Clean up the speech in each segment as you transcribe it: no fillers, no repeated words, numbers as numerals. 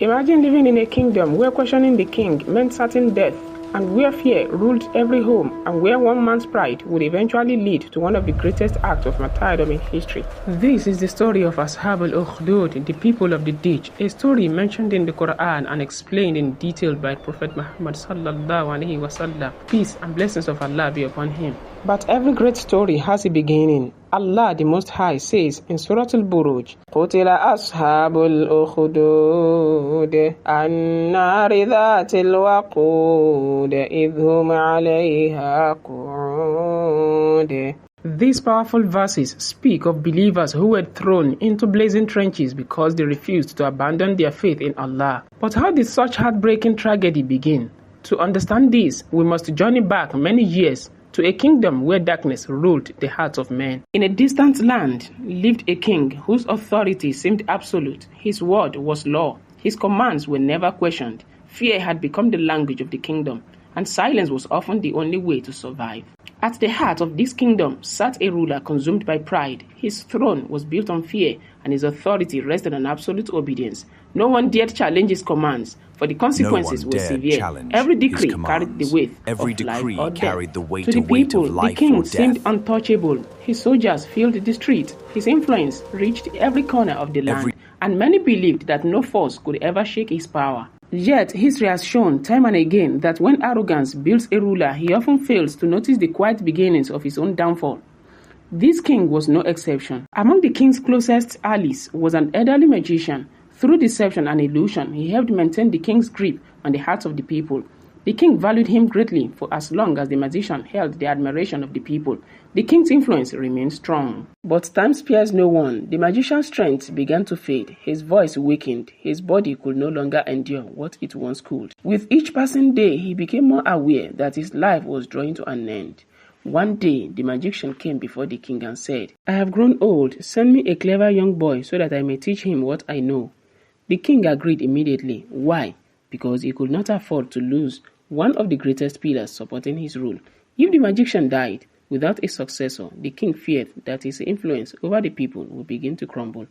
Imagine living in a kingdom where questioning the king meant certain death, and where fear ruled every home, and where one man's pride would eventually lead to one of the greatest acts of martyrdom in history. This is the story of Aṣḥāb al-Ukhdūd, the people of the ditch, a story mentioned in the Qur'an and explained in detail by Prophet Muhammad sallallahu alaihi wasallam. Peace and blessings of Allah be upon him. But every great story has a beginning. Allah the Most High says in Surah al-Buruj, قُتِلَ أَصْحَابُ الْأُخْدُودِ النَّارِ ذَاتِ الْوَقُودِ إِذْ هُمْ عَلَيْهَا قُعُودٌ. These powerful verses speak of believers who were thrown into blazing trenches because they refused to abandon their faith in Allah. But how did such heartbreaking tragedy begin? To understand this, we must journey back many years to a kingdom where darkness ruled the hearts of men. In a distant land lived a king whose authority seemed absolute. His word was law. His commands were never questioned. Fear had become the language of the kingdom, and silence was often the only way to survive. At the heart of this kingdom sat a ruler consumed by pride. His throne was built on fear, and his authority rested on absolute obedience. No one dared challenge his commands, for the consequences were severe. Every decree carried the weight of life or death. To the people, the king seemed untouchable. His soldiers filled the street. His influence reached every corner of the land, and many believed that no force could ever shake his power. Yet, history has shown time and again that when arrogance builds a ruler, he often fails to notice the quiet beginnings of his own downfall. This king was no exception. Among the king's closest allies was an elderly magician. Through deception and illusion, he helped maintain the king's grip on the hearts of the people. The king valued him greatly for as long as the magician held the admiration of the people. The king's influence remained strong. But time spares no one. The magician's strength began to fade. His voice weakened. His body could no longer endure what it once could. With each passing day, he became more aware that his life was drawing to an end. One day, the magician came before the king and said, "I have grown old. Send me a clever young boy so that I may teach him what I know." The king agreed immediately. Why? Because he could not afford to lose one of the greatest pillars supporting his rule. If the magician died without a successor, the king feared that his influence over the people would begin to crumble.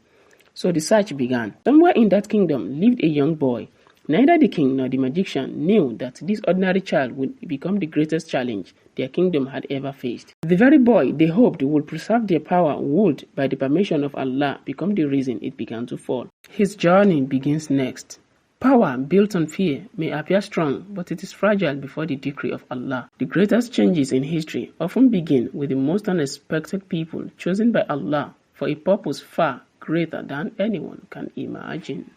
So the search began. Somewhere in that kingdom lived a young boy. Neither the king nor the magician knew that this ordinary child would become the greatest challenge their kingdom had ever faced. The very boy they hoped would preserve their power would, by the permission of Allah, become the reason it began to fall. His journey begins next. Power built on fear may appear strong, but it is fragile before the decree of Allah. The greatest changes in history often begin with the most unexpected people chosen by Allah for a purpose far greater than anyone can imagine.